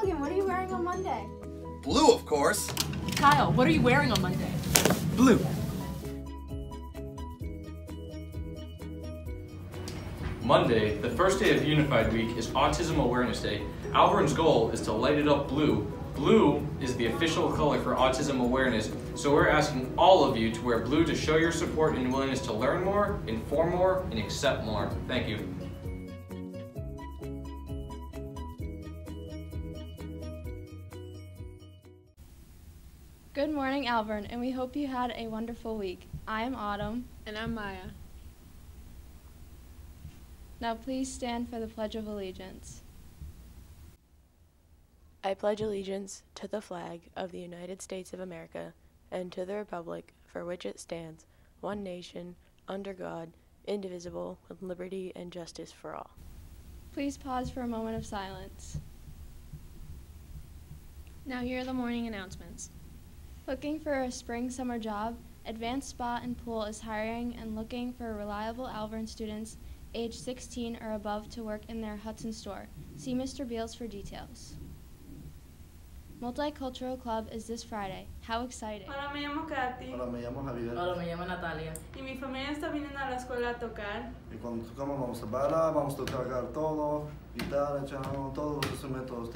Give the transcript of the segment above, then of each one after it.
Logan, what are you wearing on Monday? Blue, of course. Kyle, what are you wearing on Monday? Blue. Monday, the first day of Unified Week, is Autism Awareness Day. Alvern's goal is to light it up blue. Blue is the official color for autism awareness, so we're asking all of you to wear blue to show your support and willingness to learn more, inform more, and accept more. Thank you. Good morning, Alvern, and we hope you had a wonderful week. I am Autumn. And I'm Maya. Now please stand for the Pledge of Allegiance. I pledge allegiance to the flag of the United States of America and to the republic for which it stands, one nation, under God, indivisible, with liberty and justice for all. Please pause for a moment of silence. Now here are the morning announcements. Looking for a spring-summer job? Advanced Spa and Pool is hiring and looking for reliable Alvern students age 16 or above to work in their Hudson store. See Mr. Beals for details. Multicultural Club is this Friday. How exciting! Hola, me llamo Katy. Hola, me llamo Javier. Hola, me llamo Natalia. Y mi familia está viniendo a la escuela a tocar. Y cuando tocamos vamos a bailar, vamos a tocar todo, guitarra, piano, todos los instrumentos,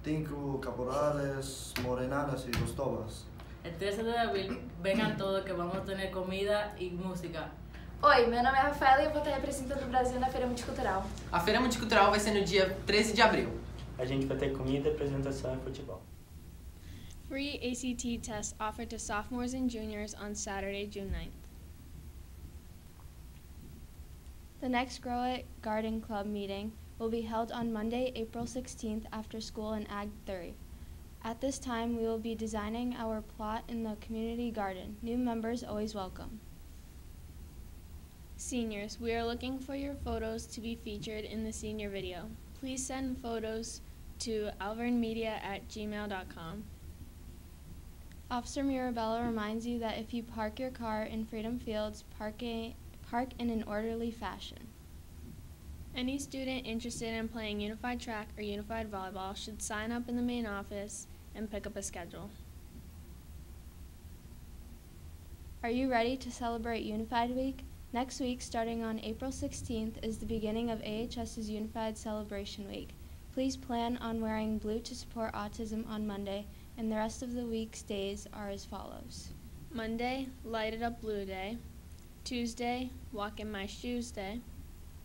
tinku, caporales, morenadas y los tobas. El 13 de abril, vengan todos que vamos a tener comida y música. Oi, meu nome é Rafaela e eu vou estar representando o Brasil na Feira Multicultural. A Feira Multicultural vai ser no dia 13 de abril. A gente vai ter comida, apresentação e futebol. Free ACT tests offered to sophomores and juniors on Saturday, June 9th. The next Grow It Garden Club meeting will be held on Monday, April 16th after school in Ag 30. At this time, we will be designing our plot in the community garden. New members always welcome. Seniors, we are looking for your photos to be featured in the senior video. Please send photos to alvernmedia@gmail.com. Officer Mirabella reminds you that if you park your car in Freedom Fields, park in an orderly fashion. Any student interested in playing unified track or unified volleyball should sign up in the main office and pick up a schedule. Are you ready to celebrate Unified Week? Next week, starting on April 16th, is the beginning of AHS's Unified Celebration Week. Please plan on wearing blue to support autism on Monday, and the rest of the week's days are as follows. Monday, Light It Up Blue Day. Tuesday, Walk in My Shoes Day.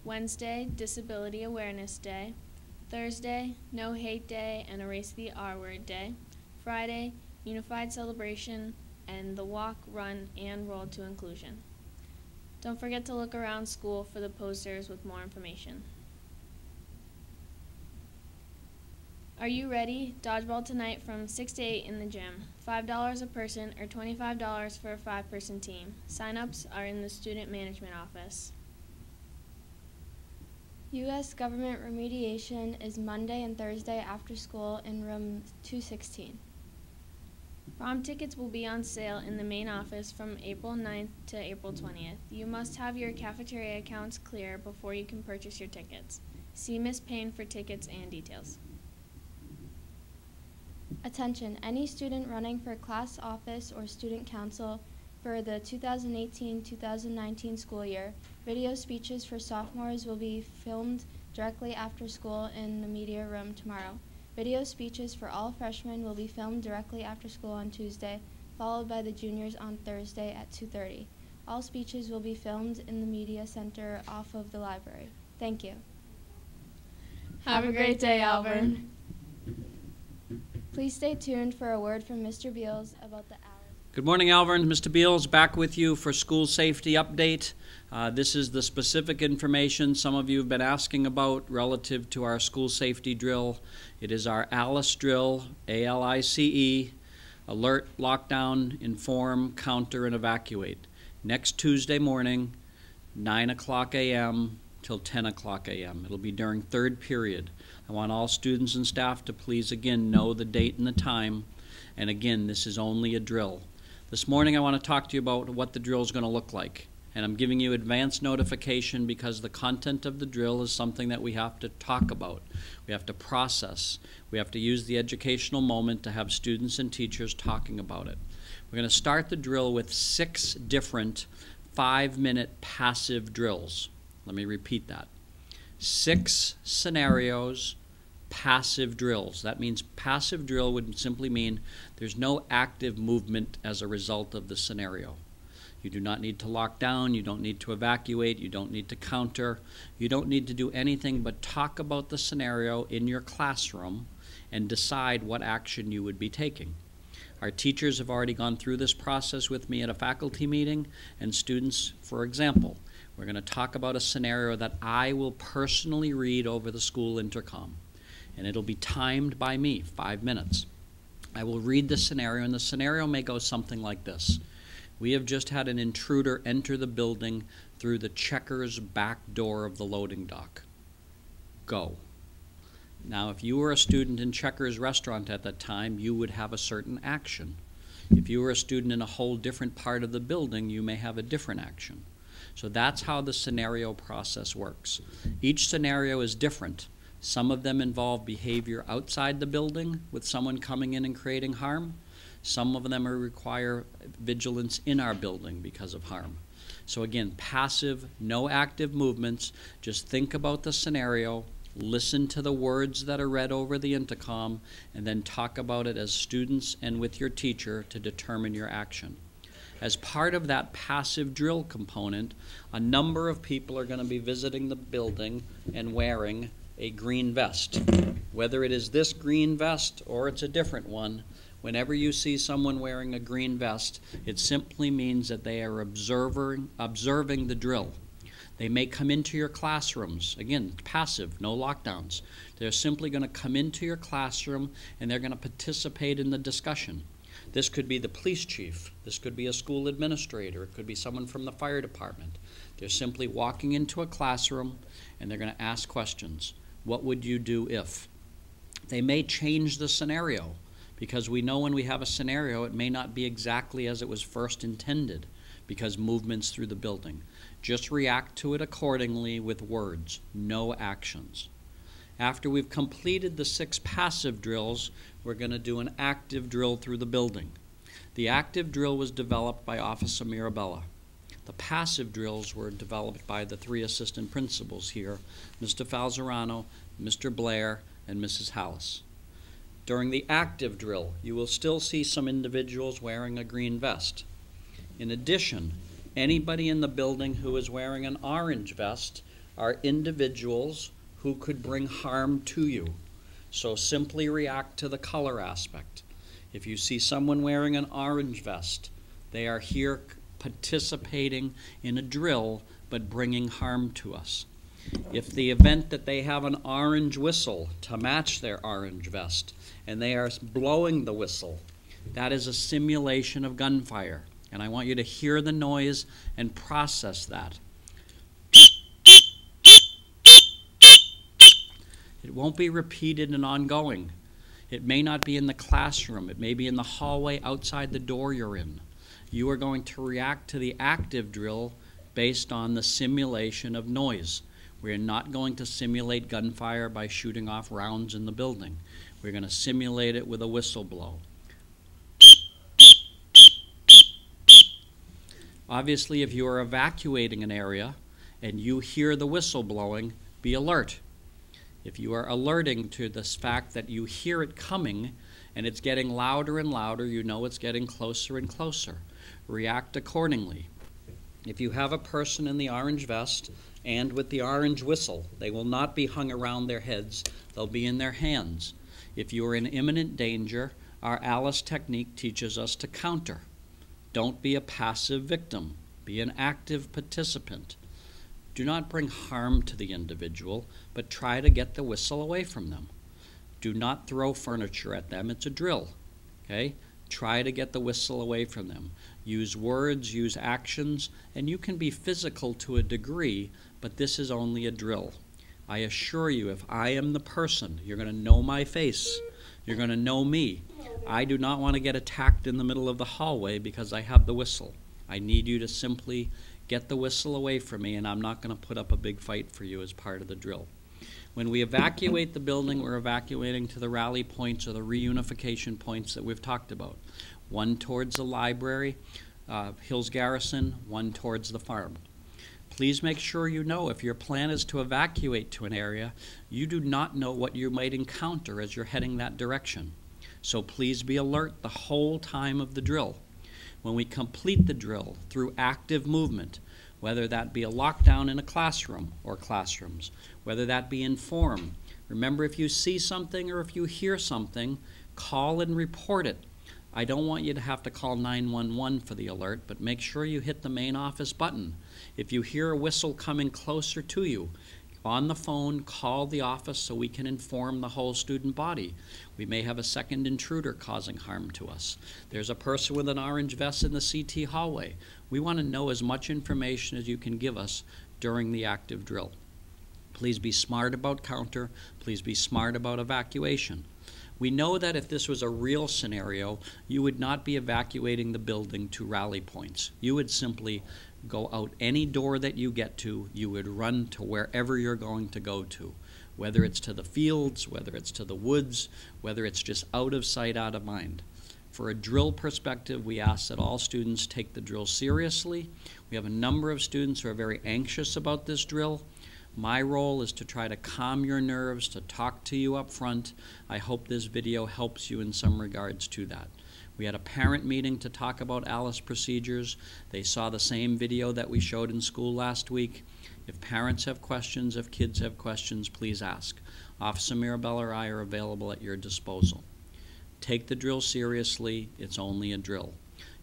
Wednesday, Disability Awareness Day. Thursday, No Hate Day and Erase the R Word Day. Friday, Unified Celebration and the Walk, Run, and Roll to Inclusion. Don't forget to look around school for the posters with more information. Are you ready? Dodgeball tonight from 6 to 8 in the gym. $5 a person or $25 for a 5-person team. Sign-ups are in the student management office. U.S. Government Remediation is Monday and Thursday after school in room 216. Prom tickets will be on sale in the main office from April 9th to April 20th. You must have your cafeteria accounts clear before you can purchase your tickets. See Ms. Payne for tickets and details. Attention, any student running for class office or student council for the 2018-2019 school year, video speeches for sophomores will be filmed directly after school in the media room tomorrow. Video speeches for all freshmen will be filmed directly after school on Tuesday, followed by the juniors on Thursday at 2:30. All speeches will be filmed in the media center off of the library. Thank you. Have a great day, Alvern. Please stay tuned for a word from Mr. Beals about the Good morning, Alvern. Mr. Beals back with you for school safety update. This is the specific information some of you have been asking about relative to our school safety drill. It is our ALICE drill, ALICE, alert, lockdown, inform, counter, and evacuate. Next Tuesday morning, 9 o'clock a.m. till 10 o'clock a.m. It'll be during third period. I want all students and staff to please, again, know the date and the time. And again, this is only a drill. This morning I want to talk to you about what the drill is going to look like. And I'm giving you advance notification because the content of the drill is something that we have to talk about. We have to process. We have to use the educational moment to have students and teachers talking about it. We're going to start the drill with 6 different 5-minute passive drills. Let me repeat that. 6 scenarios, passive drills. That means passive drill would simply mean there's no active movement as a result of the scenario. You do not need to lock down, you don't need to evacuate, you don't need to counter, you don't need to do anything but talk about the scenario in your classroom and decide what action you would be taking. Our teachers have already gone through this process with me at a faculty meeting, and students, for example, we're going to talk about a scenario that I will personally read over the school intercom, and it'll be timed by me, 5 minutes. I will read the scenario, and the scenario may go something like this. We have just had an intruder enter the building through the Checkers back door of the loading dock. Go. Now, if you were a student in Checkers restaurant at that time, you would have a certain action. If you were a student in a whole different part of the building, you may have a different action. So that's how the scenario process works. Each scenario is different. Some of them involve behavior outside the building with someone coming in and creating harm. Some of them require vigilance in our building because of harm. So again, passive, no active movements. Just think about the scenario, listen to the words that are read over the intercom, and then talk about it as students and with your teacher to determine your action. As part of that passive drill component, a number of people are going to be visiting the building and wearing a green vest. Whether it is this green vest or it's a different one, whenever you see someone wearing a green vest, it simply means that they are observing the drill. They may come into your classrooms. Again, passive, no lockdowns. They're simply going to come into your classroom and they're going to participate in the discussion. This could be the police chief. This could be a school administrator. It could be someone from the fire department. They're simply walking into a classroom and they're going to ask questions. What would you do if? They may change the scenario, because we know when we have a scenario, it may not be exactly as it was first intended because movements through the building. Just react to it accordingly with words, no actions. After we've completed the 6 passive drills, we're going to do an active drill through the building. The active drill was developed by Officer Mirabella. The passive drills were developed by the 3 assistant principals here, Mr. Falzerano, Mr. Blair, and Mrs. Hallis. During the active drill, you will still see some individuals wearing a green vest. In addition, anybody in the building who is wearing an orange vest are individuals who could bring harm to you. So simply react to the color aspect. If you see someone wearing an orange vest, they are here participating in a drill but bringing harm to us. If the event that they have an orange whistle to match their orange vest and they are blowing the whistle, that is a simulation of gunfire. And I want you to hear the noise and process that. It won't be repeated and ongoing. It may not be in the classroom. It may be in the hallway outside the door you're in. You are going to react to the active drill based on the simulation of noise. We are not going to simulate gunfire by shooting off rounds in the building. We're going to simulate it with a whistle blow. Obviously, if you are evacuating an area and you hear the whistle blowing, be alert. If you are alerting to this fact that you hear it coming and it's getting louder and louder, you know it's getting closer and closer. React accordingly. If you have a person in the orange vest and with the orange whistle, they will not be hung around their heads, they'll be in their hands. If you are in imminent danger, our Alice technique teaches us to counter. Don't be a passive victim, be an active participant. Do not bring harm to the individual, but try to get the whistle away from them. Do not throw furniture at them, it's a drill, okay? Try to get the whistle away from them. Use words, use actions, and you can be physical to a degree, but this is only a drill. I assure you, if I am the person, you're going to know my face. You're going to know me. I do not want to get attacked in the middle of the hallway because I have the whistle. I need you to simply Get the whistle away from me, and I'm not going to put up a big fight for you as part of the drill. When we evacuate the building, we're evacuating to the rally points or the reunification points that we've talked about. One towards the library, Hills Garrison, one towards the farm. Please make sure you know if your plan is to evacuate to an area, you do not know what you might encounter as you're heading that direction. So please be alert the whole time of the drill. When we complete the drill through active movement, whether that be a lockdown in a classroom or classrooms, whether that be in form, remember if you see something or if you hear something, call and report it. I don't want you to have to call 911 for the alert, but make sure you hit the main office button. If you hear a whistle coming closer to you, on the phone, call the office so we can inform the whole student body. We may have a second intruder causing harm to us. There's a person with an orange vest in the CT hallway. We want to know as much information as you can give us during the active drill. Please be smart about counter. Please be smart about evacuation. We know that if this was a real scenario, you would not be evacuating the building to rally points. You would simply go out any door that you get to, you would run to wherever you're going to go to, whether it's to the fields, whether it's to the woods, whether it's just out of sight, out of mind. For a drill perspective, we ask that all students take the drill seriously. We have a number of students who are very anxious about this drill. My role is to try to calm your nerves, to talk to you up front. I hope this video helps you in some regards to that. We had a parent meeting to talk about ALICE procedures. They saw the same video that we showed in school last week. If parents have questions, if kids have questions, please ask. Officer Mirabella or I are available at your disposal. Take the drill seriously. It's only a drill.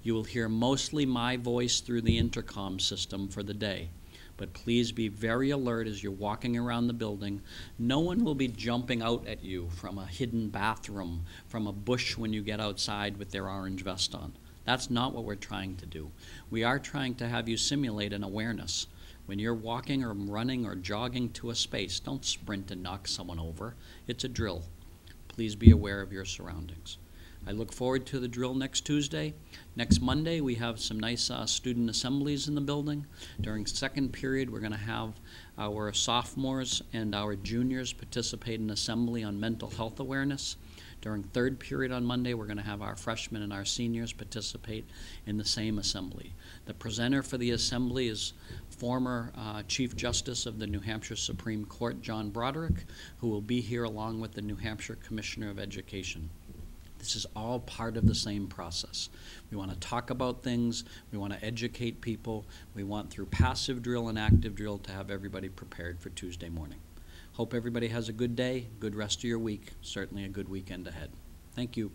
You will hear mostly my voice through the intercom system for the day. But please be very alert as you're walking around the building. No one will be jumping out at you from a hidden bathroom, from a bush when you get outside with their orange vest on. That's not what we're trying to do. We are trying to have you simulate an awareness. When you're walking or running or jogging to a space, don't sprint and knock someone over. It's a drill. Please be aware of your surroundings. I look forward to the drill next Tuesday. Next Monday, we have some nice student assemblies in the building. During second period, we're going to have our sophomores and our juniors participate in assembly on mental health awareness. During third period on Monday, we're going to have our freshmen and our seniors participate in the same assembly. The presenter for the assembly is former Chief Justice of the New Hampshire Supreme Court, John Broderick, who will be here along with the New Hampshire Commissioner of Education. This is all part of the same process. We want to talk about things. We want to educate people. We want, through passive drill and active drill, to have everybody prepared for Tuesday morning. Hope everybody has a good day, good rest of your week, certainly a good weekend ahead. Thank you.